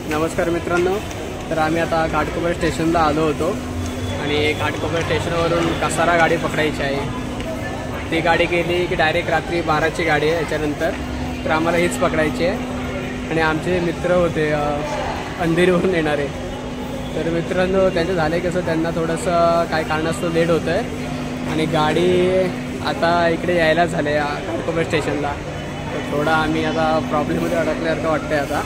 नमस्कार मित्रांनो, तर आम्ही आता घाटकोपर स्टेशनला आलो होतो आणि घाटकोपर स्टेशनवरून कसारा गाडी पकडायची आहे। ती गाडी गेली की डायरेक्ट रात्री 12ची गाडी आहे। याच्यानंतर तर आम्हाला हीच पकडायची आहे आणि आमचे मित्र होते अंधेरीवरून येणारे। तर मित्रांनो त्यांचं झालं कसं, त्यांना थोडंसं काय कारणास्तव लेट होतं आहे आणि गाडी आता इकडे यायला झाले घाटकोपर स्टेशनला। तर थोडा आम्ही आता प्रॉब्लेममध्ये अडकल्यासारखं वाटतं आहे आता।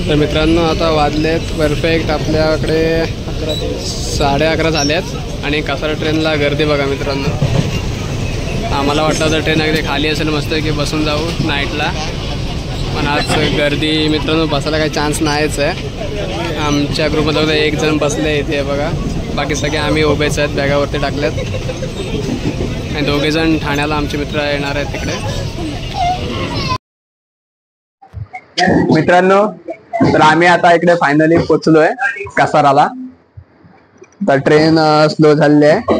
तर मित्रांनो आता वाजलेत परफेक्ट आपल्याकडे 11:30 झालेत आणि कसारा ट्रेनला गर्दी बघा मित्रांनो। आम्हाला वाटलं तर ट्रेन अगदी खाली असेल मस्त की बसून जाऊ नाईटला, पण आज गर्दी मित्रांनो, बसायला काही चान्स नाहीच आहे। आमच्या ग्रुपमध्ये एक जण बसले इथे बघा, बाकी सगळे आम्ही उभेच आहेत, बॅगावरती टाकल्यात आणि दोघेजण ठाण्याला आमचे मित्र येणार आहेत तिकडे। मित्रांनो तर आम्ही आता इकडे फायनली पोचलोय कसाराला। तर ट्रेन स्लो झालेली आहे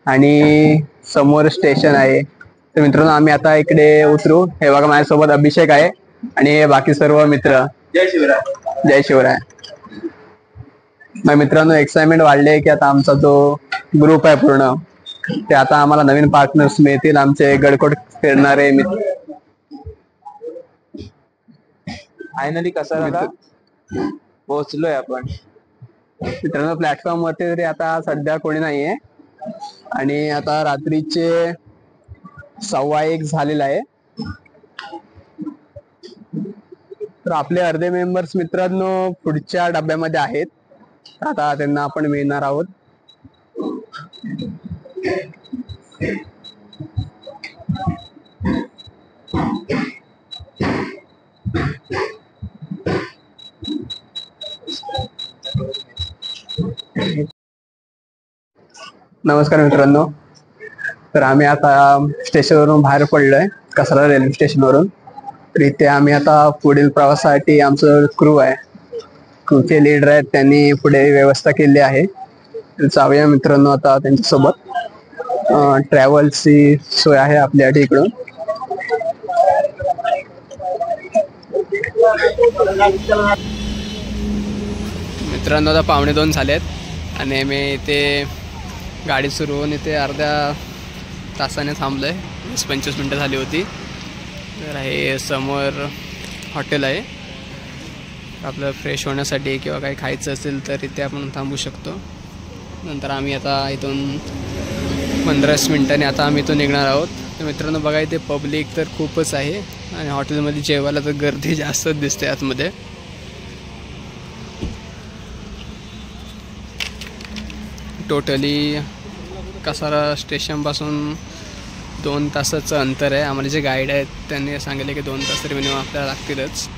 आणि समोर स्टेशन आहे। तर मित्रांनो आम्ही आता इकडे उतरू। हे बघा माझ्यासोबत अभिषेक आहे आणि हे बाकी सर्व मित्र। जय शिवराय। जय शिवराय। मग मित्रांनो एक्साइटमेंट वाढले की आता आमचा जो ग्रुप आहे पूर्ण, ते आता आम्हाला नवीन पार्टनर्स मिळतील, आमचे गडकोट फिरणारे मित्र। फायनली कसाराला पोहोचलोय आपण। मित्रांनो प्लॅटफॉर्म वरती तरी आता सध्या कोणी नाहीये आणि आता रात्रीचे 1:15 झालेला आहे। तर आपले अर्धे मेंबर्स मित्रांनो पुढच्या डब्यामध्ये आहेत, आता त्यांना आपण मिळणार आहोत। नमस्कार मित्रांनो, तर आम्ही आता स्टेशनवरून बाहेर पडलोय, कसारा रेल्वे स्टेशनवरून। तर इथे आम्ही आता पुढील प्रवासासाठी आमचं क्रू आहे, क्रूचे लीडर आहेत, त्यांनी पुढे व्यवस्था केली आहे। जाऊया मित्रांनो आता त्यांच्यासोबत। ट्रॅव्हल्सची सोय आहे आपल्यासाठी इकडून। मित्रांनो आता 1:45 झालेत आणि मी इथे गाडी सुरू होऊन इथे अर्ध्या तासाने थांबलोय, 20-25 मिनटं झाली होती। तर हे समोर हॉटेल आहे, आपलं फ्रेश होण्यासाठी किंवा काही खायचं असेल तर इथे आपण थांबू शकतो। नंतर आम्ही आता इथून 15 मिनिटांनी आता आम्ही इथून निघणार आहोत। तर मित्रांनो बघा इथे पब्लिक तर खूपच आहे आणि हॉटेलमध्ये जेवायला तर गर्दी जास्तच दिसते आतमध्ये। टोटली कसारा स्टेशनपासून 2 तासाचं अंतर आहे। आम्हाला जे गाईड आहेत त्यांनी सांगितले की 2 तास तरी मिनिमम आपल्याला लागतीलच।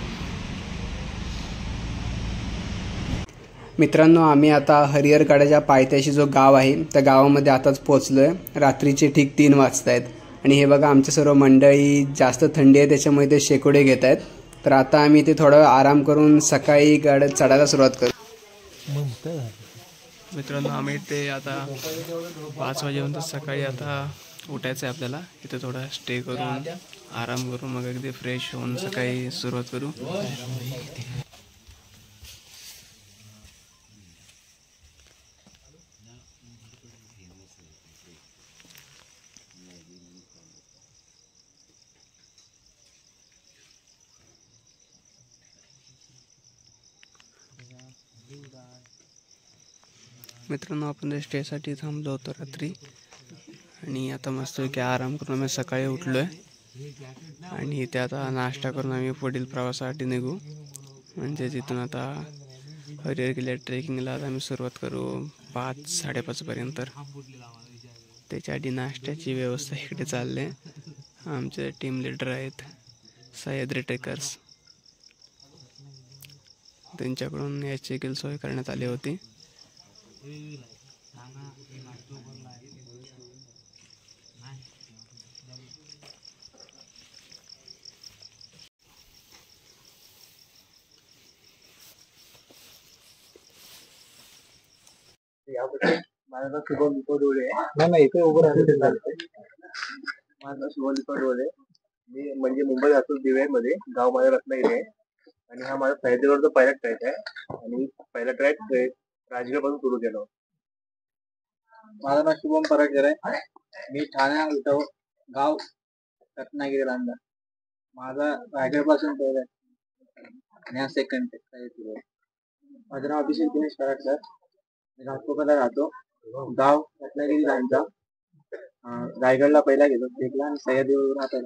मित्रांनो आम्ही आता हरिहरगडाच्या पायथ्याशी जो गाव आहे त्या गावामध्ये आताच पोहोचलोय। रात्रीचे ठीक 3 वाजता आहेत आणि हे बघा आमचे सर्व मंडळी, जास्त थंडी आहे त्याच्यामुळे ते शेकोडे घेत आहेत। तर आता आम्ही इथे थोडा आराम करून सकाळी गाड्या चढायला सुरुवात करू। मित्रांनो आम्ही ते आता 5 वाजेपर्यंत सकाळी आता उठायचं आहे आपल्याला। इथे थोडा स्टे करून आराम करून मग अगदी फ्रेश होऊन सकाळी सुरुवात करू। मित्रांनो आपण त्या स्टेसाठी थांबलो होतो रात्री आणि आता मस्तपैकी आराम करून आम्ही सकाळी उठलोय आणि इथे आता नाश्ता करून आम्ही पुढील प्रवासासाठी निघू। म्हणजे तिथून आता हरिहर किल्ला ट्रेकिंगला आम्ही सुरुवात करू 5-5:30 पर्यंत। त्याच्या आधी नाश्त्याची व्यवस्था इकडे चालली आहे। आमचे टीम लीडर आहेत सह्याद्री ट्रेकर्स, त्यांच्याकडून याची देखील सोय करण्यात आली होती। माझं नाव शुभम दीपक डोळे. नाही इथे उभं राहिलं चालतंय. माझं नाव शुभम दीपक डोळे. मी म्हणजे मुंबई राहतो दिव्यामध्ये. गाव माझं रत्नागिरी आहे. आणि हा माझा सह्याद्रीवरचा पहिला ट्रॅक आहे. आणि पहिला ट्रॅक राजगड पासून सुरू केला. माझं नाव शुभम पराडकर आहे. मी ठाणे इथं गाव रत्नागिरी लांजा. माझा रायगड पासून पहिला आणि हा सेकंड ट्रॅक. माझं नाव अभिषेक दिनेश पराडकर. मी घाटकोपरला राहतो. गाव रत्नागिरी लांजा. रायगडला पहिला गेलो ट्रेकला आणि सह्याद्रीवर राहतो.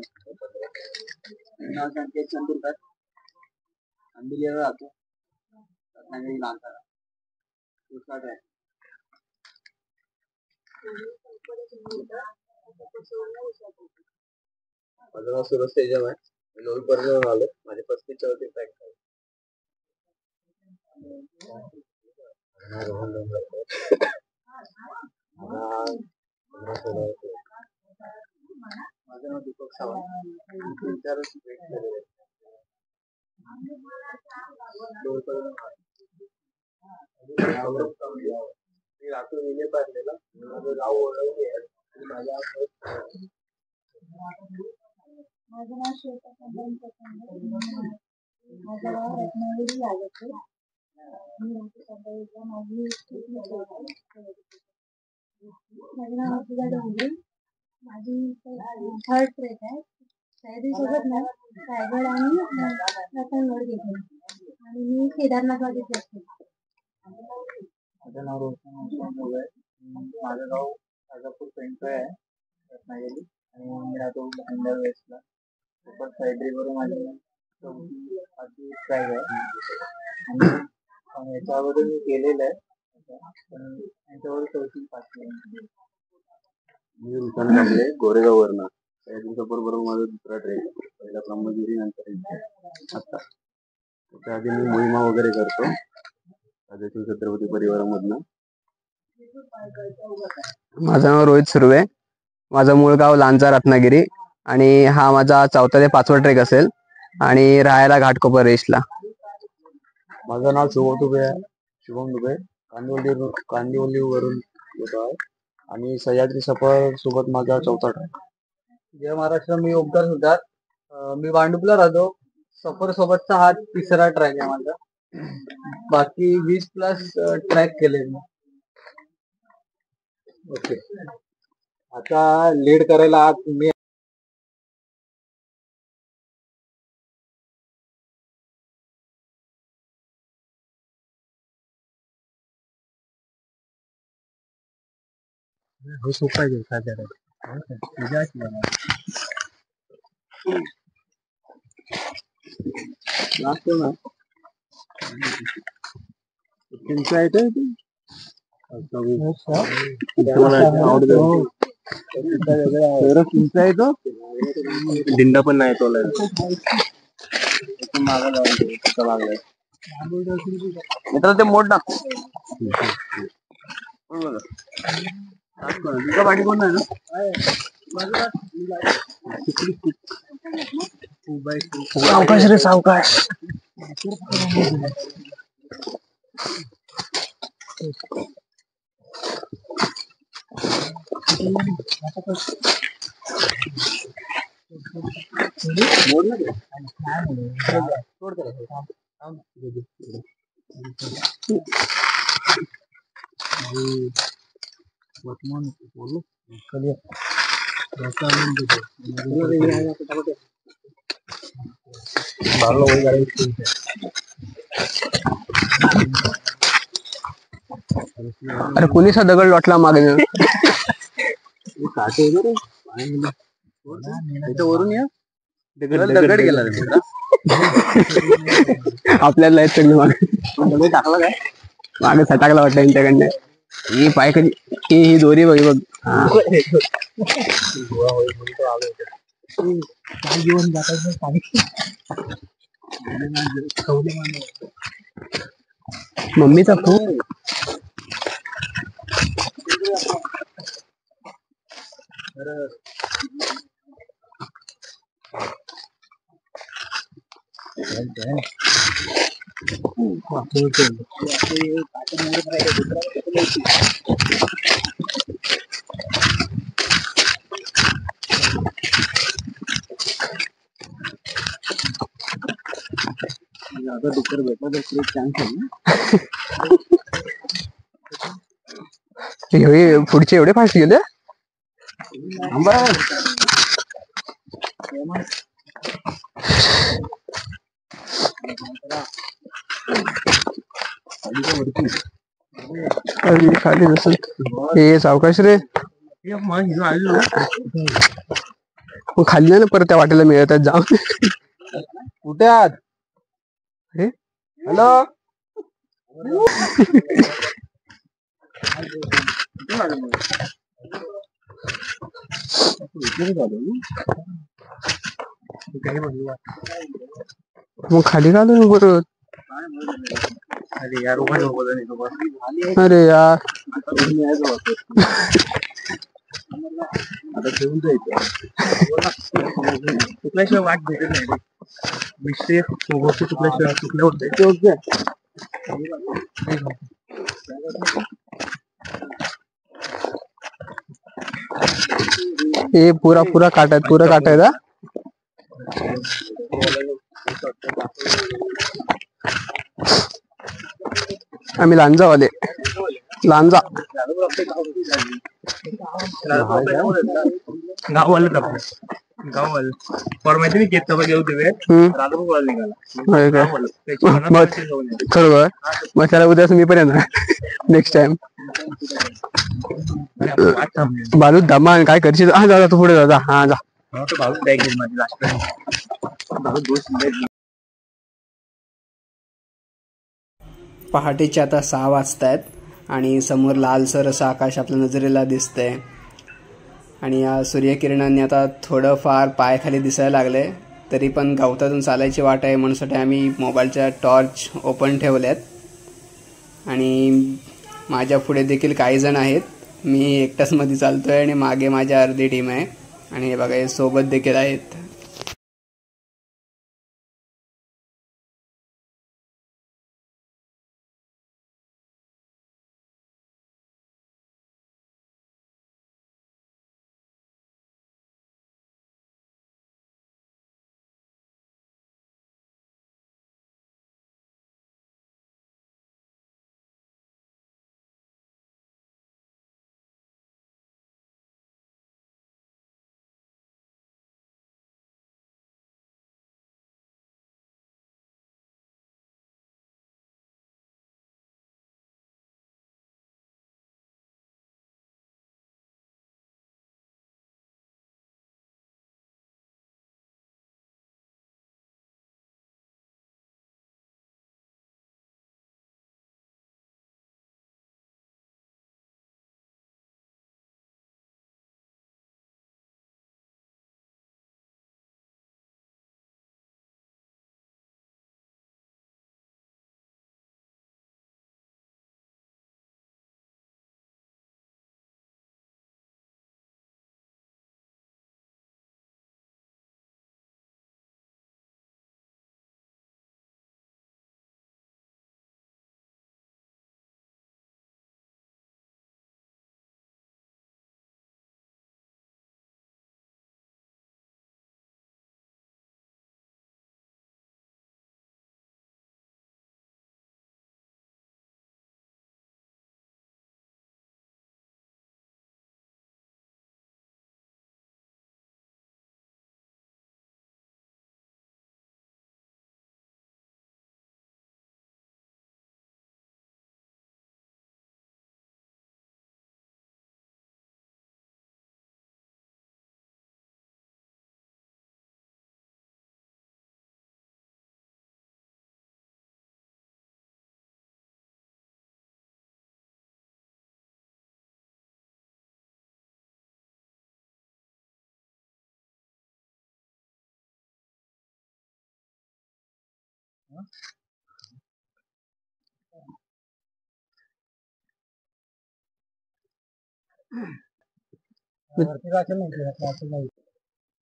नाव संकेत चंदूरकर. आंबिलीला राहतो. रत्नागिरी लांजा. दुसरा ट्रॅक. माझं नाव सुरज तेजम आहे. मी लोणीपर्यंत आलो. माझे 35-34 ट्रॅक आहेत. माझं नाव दीपक सावंत. मी रात्री विले पाहिलेला. माझं गाव ओळखले आहे. माझं नाव श्वेता संबंध माझं गाव रत्नागिरी लागते. मी राहते संबंधीला. माझी माझं नाव अजिता डोंगरे. माझी थर्ड ट्रेक आहे. सह्याद्री सोबत ना रायगड आणि रतनगड घेतले आणि मी केदारनाथमध्ये ट्रेक केली. माझं नाव रोशन आहे. माझं गाव राजापूर पेंटोय आहे रत्नागिरी. आणि मी राहतो अंडर वेस्टला. सुपर सह्याद्रीवरून माझी 4थी ट्रॅक आहे. आणि याच्या अगोदर मी केलेलं आहे. पण याच्यावर 4थी 5थी आहे. मी रुपन कांबळे गोरेगाववरनं. सह्याद्रीच्या बरोबर माझा दुसरा ट्रेक. पहिला ब्रह्मगिरी नंतर आता. त्याच्या आधी मी मोहिमा वगैरे करतो राजश्री छत्रपती परिवारामधनं. माझं नाव रोहित सुर्वे. माझं मूळ गाव लांजा रत्नागिरी आणि हा माझा 4था ते 5वा ट्रेक असेल आणि राहायला घाटकोपर रेसला. माझं नाव शुभम दुबे. कांदिवलीवरून येतो आहे. आणि सह्याद्री सफर सोबत माझा 4था ट्रॅक. जय महाराष्ट्र. मी ओमकार सुद्धा. मी भांडुपला राहतो. सफर सोबतचा हा 3रा ट्रॅक आहे माझा. बाकी 20+ ट्रॅक केले मी. ओके. आता लीड करायला आज मी तुमचं आहे तुमचा आहे तो दिंडा पण नाही तो मित्र ते मोड टाक. तुझा पाठी कोण नाही ना. सावकाश रे सावकाश. अरे कोणीसा दगड लोटला मागे. वरून या दगड गेला आपल्याला सगळं मागे टाकला काय मागे सटाकला वाटतं त्यांच्याकडनं. ही पाय कधी ही दोरी बघ बघ. मम्मीचा फोन. डुक्कर भेटला तर चान्स आहे ना. पुढचे एवढे फास्ट गेले. खाली नसेल हे सावकाश रे. खाली ना परत त्या वाटेला मिळतात जाऊन. कुठे आहात? हॅलो. मग खाली घालून परत. अरे यार अरे यार आता घेऊन जायचं. चुकल्याशिवाय वाट भेटत नाही. मिस्टेक गोष्टी चुकल्याशिवाय चुकल्या होते. ये पूरा पूरा काटा है, पूरा काटा है. आम्ही लांजा वाले. लांजा गाववाले गाववाले पर माहिती नाही घेत घेऊ देवे राजापूर निघाला. खरोबर मग त्याला उद्या मी पण येणार नेक्स्ट टाइम. बालू धमान काय करशील. हा जा तू पुढे जा. हा जा. पहाटेचे आता 6 वाजतायत आणि समोर लालसर असं आकाश आपल्या नजरेला दिसतंय आणि या सूर्यकिरणांनी आता थोडंफार पाय खाली दिसायला लागले. तरी पण गवतातून चालायची वाट आहे म्हणून आम्ही मोबाईलच्या टॉर्च ओपन ठेवल्यात आणि माझ्या पुढे देखील काही जण आहेत. मी एकटाच मध्ये चालतोय आणि मागे माझी अर्धी टीम आहे आणि हे बघा हे सोबत देखील आहेत.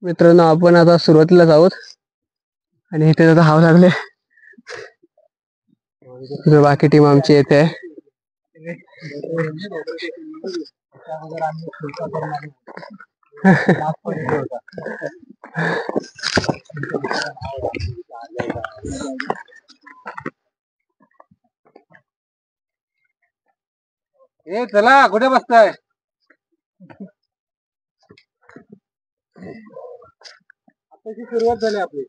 मित्रांनो आपण आता सुरुवातीलाच आहोत आणि इथे आता हाव लागले. बाकी टीम आमची येते ए चला कुठे बसताय? आताची सुरुवात झाली आपली.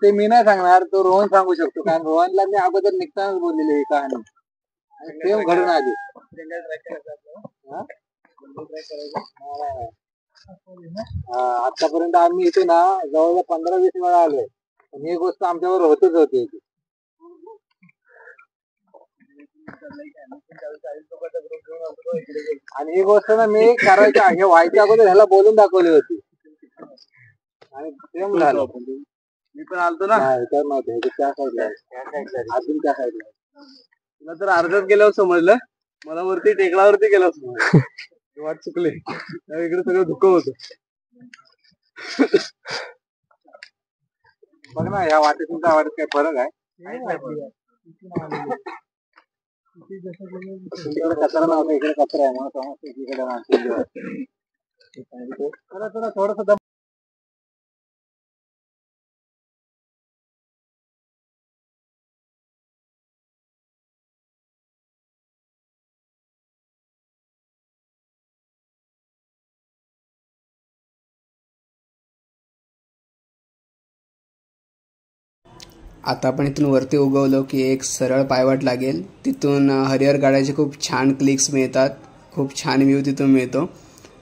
ते मी नाही सांगणार, तो रोहन सांगू शकतो. कारण रोहनला मी अगोदर निघतानाच बोललेली ही कहाणी सेम घडून आली. आतापर्यंत आम्ही इथे ना जवळजवळ 15-20 वेळा आलोय, पण ही गोष्ट आमच्यावर होतच होती. आणि ही गोष्ट ना मी करायच्या हे व्हायच्या अगोदर ह्याला बोलून दाखवली होती आणि सेम झालं. मी पण आलतो ना तर नव्हते त्या साईडला, अजून त्या साईडला. तुला तर अर्धच गेल्यावर समजलं, मला वरती टेकडावरती गेलं समजलं. वाट चुकली, इकडे सगळं धुकं होतं. बघ ना या वाटेत तुमच्या वाटेत काय फरक आहे? तिकडे कचरा नव्हता, इकडे कचरा आहे म्हणून थोडस. आता आपण इथून वरती उगवलो की एक सरळ पायवाट लागेल, तिथून हरिहर गाड्याचे खूप छान क्लिक्स मिळतात, खूप छान व्ह्यू तिथून मिळतो.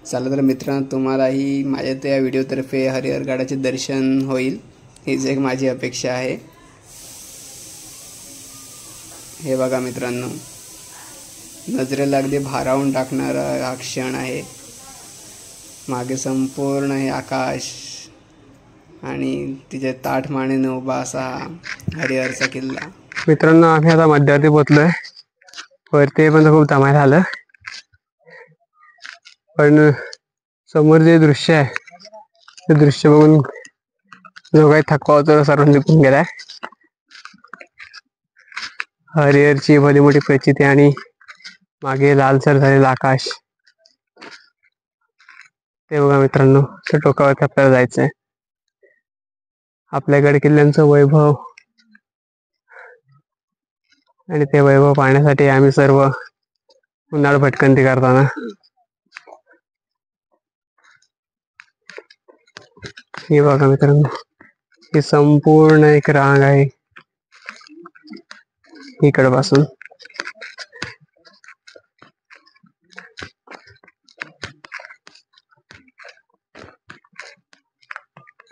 चला तर मित्रांनो, तुम्हालाही माझ्या त्या व्हिडिओतर्फे हरिहर गाड्याचे दर्शन होईल हीच एक माझी अपेक्षा आहे. हे बघा मित्रांनो, नजरेला अगदी भारावून टाकणारा हा क्षण आहे. मागे संपूर्ण हे आकाश आणि तिचे ताठ मानेने उभा असा हरिहरचा किल्ला. मित्रांनो, आम्ही आता मध्यवर्ती पोहोचलोय. वरती पण खूप दमायला आलं, पण समोर जे दृश्य आहे ते दृश्य बघून जो काही थकवा होता सर्व निघून गेलाय. हरिहरची भली मोठी प्रचिती आणि मागे लालसर झालेलं आकाश, ते बघा मित्रांनो. त्या टोकावरती आपल्याला जायचंय. आपल्या गड किल्ल्यांचं वैभव आणि ते वैभव पाहण्यासाठी आम्ही सर्व उन्हाळ भटकंती करताना. हे बघा मित्रांनो, ही संपूर्ण एक रांग आहे इकडे पासून.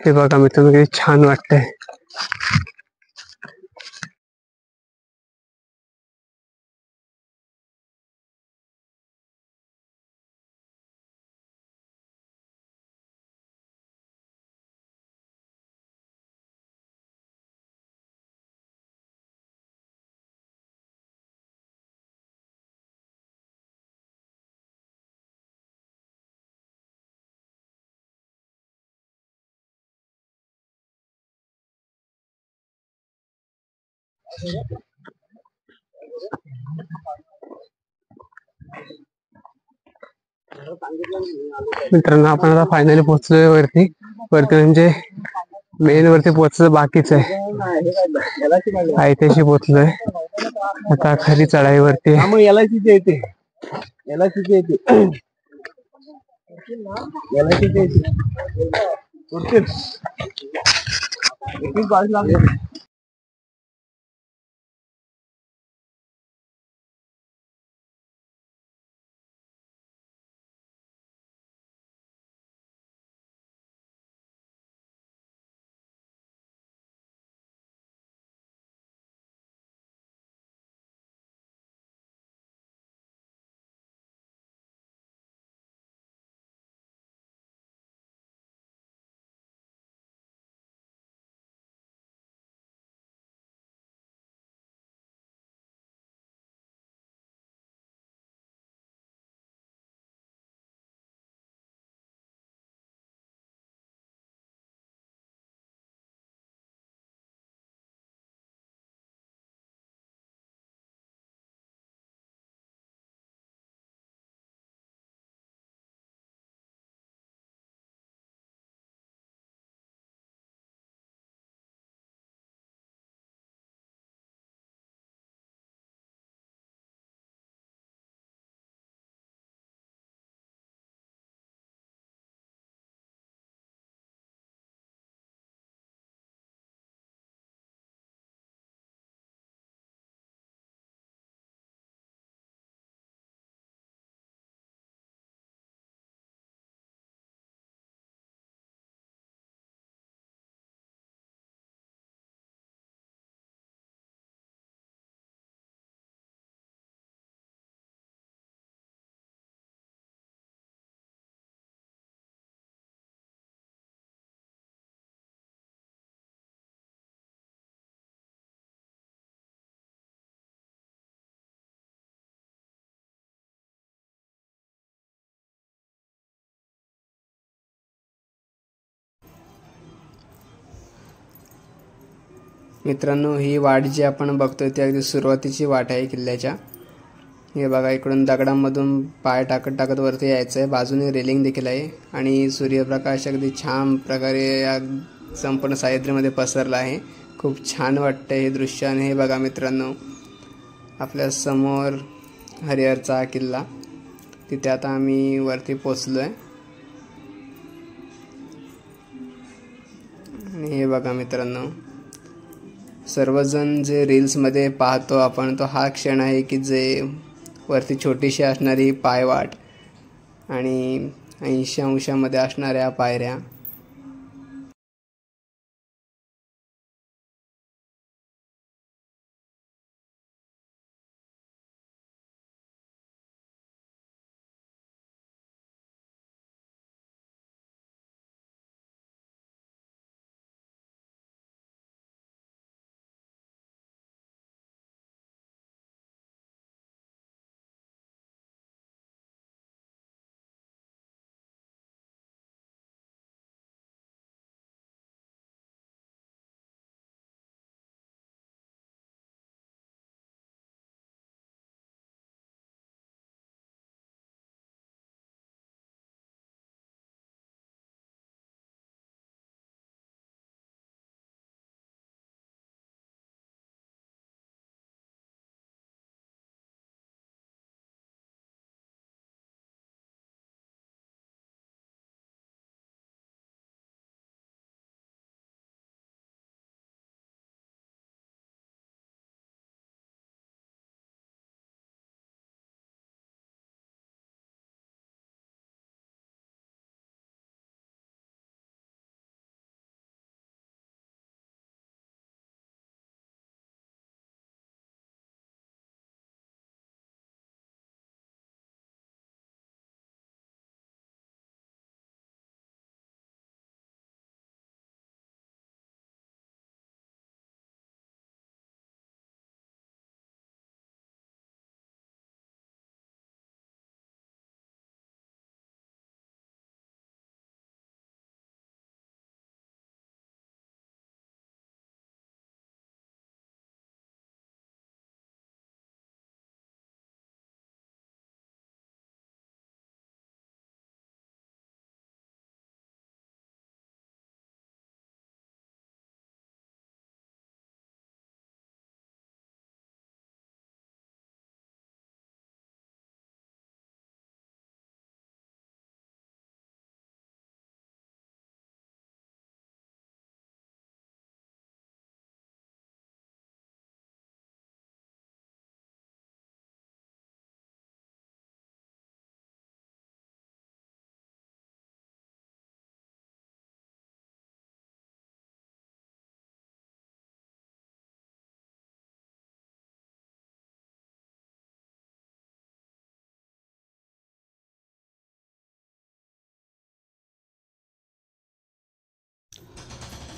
हे बघा मित्रांनो, किती छान वाटतंय. मित्रांनो, आपण आता फायनली पोहोचलोय वरती. वरती म्हणजे मेन वरती पोहोचलं बाकीच आहे, आयत्याशी पोहोचलोय. आता खरी चढाई वरती. मित्रांनो, ही वाट जी आपण बघतोय ती अगदी सुरुवातीची वाट आहे किल्ल्याच्या. हे बघा, इकडून दगडांमधून पाय टाकत वरती यायचं आहे. बाजूने रेलिंग देखील आहे आणि सूर्यप्रकाश अगदी छान प्रकारे या संपूर्ण सह्याद्रीमध्ये पसरला आहे. खूप छान वाटतं हे दृश्य. आणि हे बघा मित्रांनो, आपल्या समोर हरिहरचा किल्ला. तिथे आता आम्ही वरती पोचलो आहे. आणि हे बघा मित्रांनो, सर्वजण जे रील्समध्ये पाहतो आपण, तो हा क्षण आहे की जे वरती छोटीशी असणारी पायवाट आणि 80 अंशामध्ये असणाऱ्या पायऱ्या.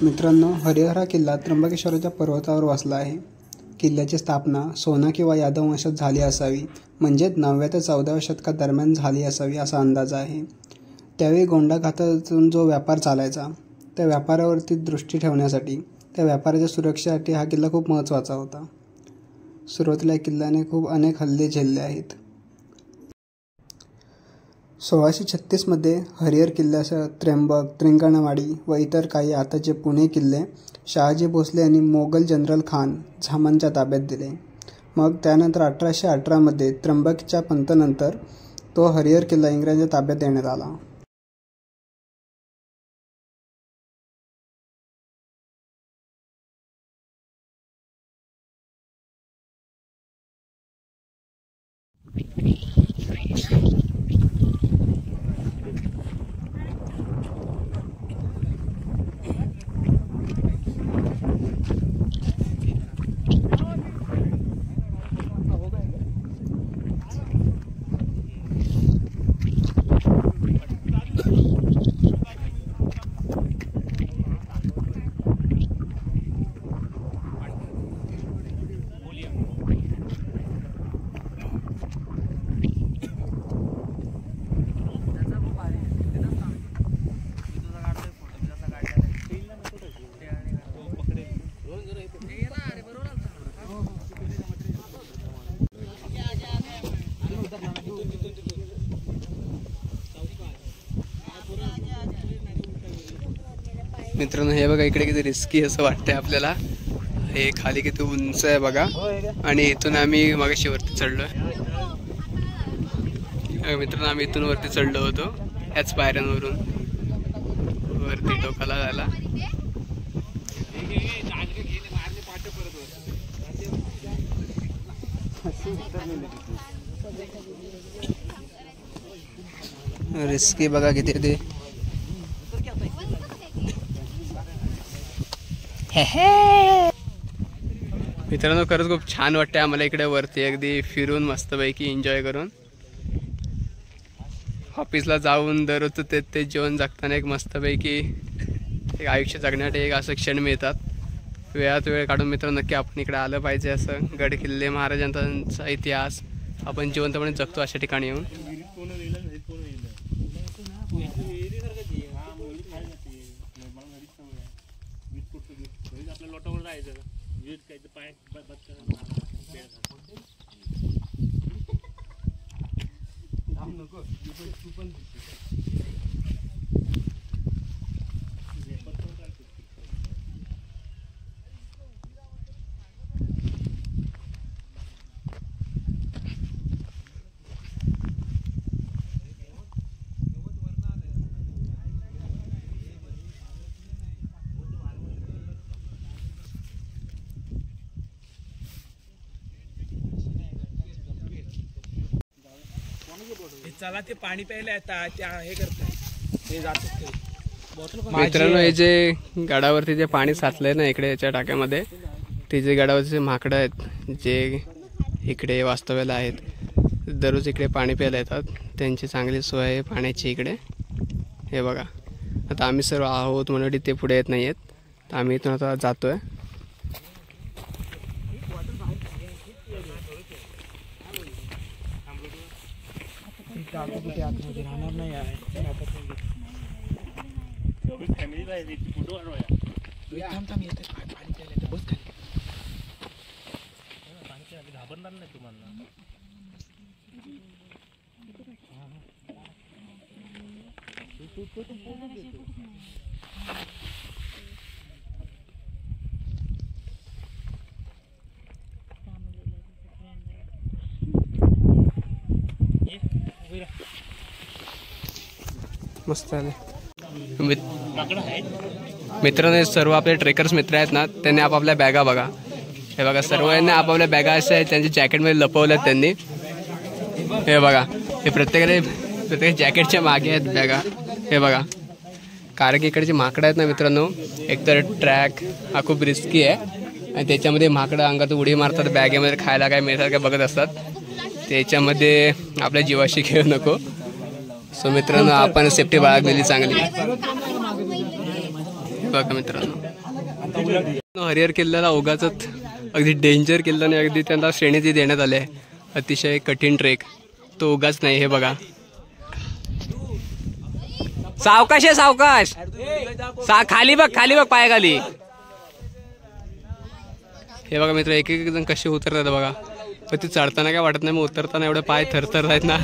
मित्रांनो, हरिहर हा किल्ला त्र्यंबकेश्वराच्या पर्वतावर वसला आहे. किल्ल्याची स्थापना सोना किंवा यादव वंशात झाली असावी, म्हणजेच 9व्या ते 14व्या शतकादरम्यान झाली असावी असा अंदाज आहे. त्यावेळी गोंडा खात्यातून जो व्यापार चालायचा, त्या व्यापारावरती दृष्टी ठेवण्यासाठी, त्या व्यापाराच्या सुरक्षेसाठी हा किल्ला खूप महत्त्वाचा होता. सुरुवातीला या किल्ल्याने खूप अनेक हल्ले झेलले आहेत. 1636 हरिहर किल्ल्यासह त्र्यंबक, त्रिंगणवाडी व इतर काही आताचे पुणे किल्ले शहाजी भोसले यांनी मोगल जनरल खान झामनच्या ताब्यात दिले. मग त्यानंतर 1818 त्र्यंबकच्या पंतनंतर तो हरिहर किल्ला इंग्रजांच्या ताब्यात देण्यात आला. मित्रांनो हे बघा इकडे किती रिस्की असं वाटतंय आपल्याला. हे खाली किती उंच आहे बघा आणि इथून आम्ही मगाशी वरती चढलोय. मित्रांनो आम्ही इथून वरती चढलो होतो ह्याच पायऱ्यांवरून वरती टोकाला जायला. रिस्की बघा किती ते. मित्रांनो खरंच खूप छान वाटतंय आम्हाला इकडे वरती अगदी फिरून मस्तपैकी एन्जॉय करून. ऑफिसला जाऊन दररोज ते जेवण जगताना एक मस्तपैकी एक आयुष्य जगण्यासाठी एक असं क्षण मिळतात. वेळात वेळ काढून मित्रांनो नक्की आपण इकडे आलं पाहिजे. असं गड किल्ले महाराजांचा इतिहास आपण जिवंतपणे जगतो अशा ठिकाणी येऊन. चला ते पाणी प्यायला येतात त्या हे करतात हे जातात. मित्रांनो हे जे गडावरती जे पाणी साचलंय ना इकडे याच्या टाक्यामध्ये ते जे गडावरचे जे माकडं आहेत जे इकडे वास्तव्याला आहेत दररोज इकडे पाणी प्यायला येतात त्यांची चांगली सोय आहे पाण्याची इकडे. हे बघा आता आम्ही सर्व आहोत म्हणून ते पुढे येत नाही आहेत तर आम्ही इथून आता जातोय. राहणार नाही आहे घाबरणार नाही तुम्हाला. मस्त आले. मित्रांनो सर्व आपले ट्रेकर्स मित्र आहेत ना त्यांनी आपापल्या बॅगा बघा. हे बघा सर्वांनी आपापल्या बॅगा अशा आहेत त्यांच्या जॅकेटमध्ये लपवल्यात त्यांनी. हे बघा हे प्रत्येक जॅकेटच्या मागे आहेत बॅगा. हे बघा कारण की इकडचे माकडं आहेत ना मित्रांनो एकतर ट्रॅक हा खूप रिस्की आहे आणि त्याच्यामध्ये माकडं अंगात उडी मारतात बॅगेमध्ये खायला काय मिळतात काय बघत असतात त्याच्यामध्ये आपल्या जीवाशी खेळू नको. सो मित्रांनो आपण सेफ्टी बाळगलेली चांगली. बघा मित्रांनो हरिहर किल्ल्याला उगाच अगदी डेंजर किल्ला नाही अगदी त्यांना श्रेणी देण्यात आले आहे. अतिशय कठीण ट्रेक तो उगाच नाही. हे बघा सावकाश आहे सावकाश खाली बघ पाय खाली. हे बघा मित्र एक एक जण कसे उतरतात बघा. पण ते चढताना काय वाटत नाही मग उतरताना एवढे पाय थरथर आहेत ना.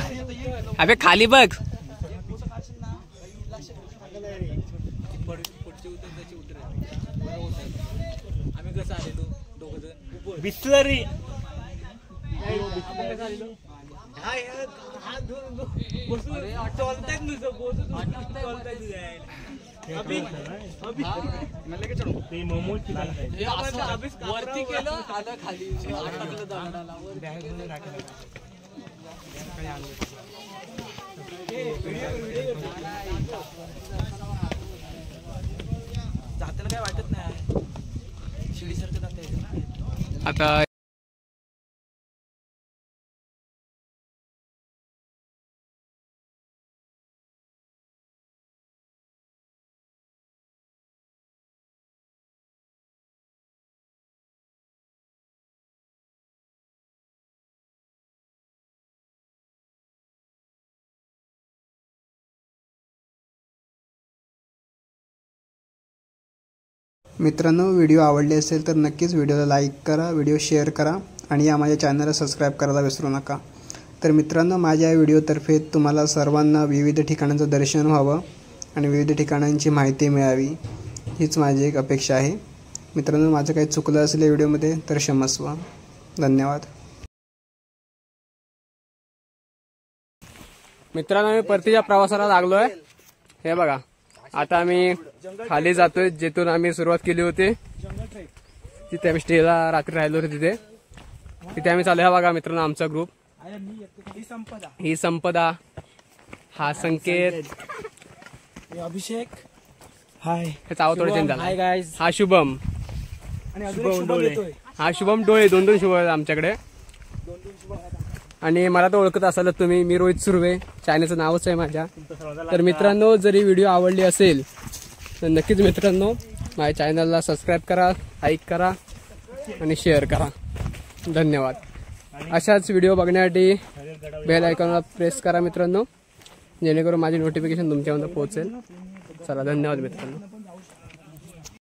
अबे खाली बघ. बिस्लरी वरती केलं आलं खाली जाताना काय वाटत नाही शिडीसारखं जाता येतं आता. मित्रांनो व्हिडिओ आवडले असेल तर नक्कीच व्हिडिओला लाईक करा, व्हिडिओ शेअर करा आणि या माझ्या चॅनलला सबस्क्राईब करायला विसरू नका. तर मित्रांनो माझ्या या व्हिडिओतर्फे तुम्हाला सर्वांना विविध ठिकाणांचं दर्शन व्हावं आणि विविध ठिकाणांची माहिती मिळावी हीच माझी एक अपेक्षा आहे. मित्रांनो, माझं काही चुकलं असेल या व्हिडिओमध्ये तर क्षमस्व. धन्यवाद. मित्रांनो, आम्ही परतीच्या प्रवासाला लागलोय. हे बघा, आता आम्ही खाली जातोय जिथून आम्ही सुरुवात केली होती. तिथे आम्ही स्टेला रात्री राहिलो होतो. तिथे आम्ही चालू. हा बघा मित्रांनो, आमचा ग्रुप. ही संपदा, हा संकेत, अभिषेक, हाय, हे चावतोडे हाय गाइस, हा शुभम, हा शुभम डोळे. दोन शुभम आहेत आमच्याकडे. आणि मला तर ओळखत असाल तुम्ही, मी रोहित सुर्वे, चॅनलचं नावच आहे माझ्या. तर मित्रांनो, जरी व्हिडिओ आवडली असेल तर नक्कीच मित्रांनो माझ्या चॅनलला सबस्क्राईब करा, लाईक करा आणि शेअर करा. धन्यवाद. अशाच व्हिडिओ बघण्यासाठी बेल आयकॉनला प्रेस करा मित्रांनो, जेणेकरून माझी नोटिफिकेशन तुमच्यापर्यंत पोहोचेल. चला, धन्यवाद मित्रांनो.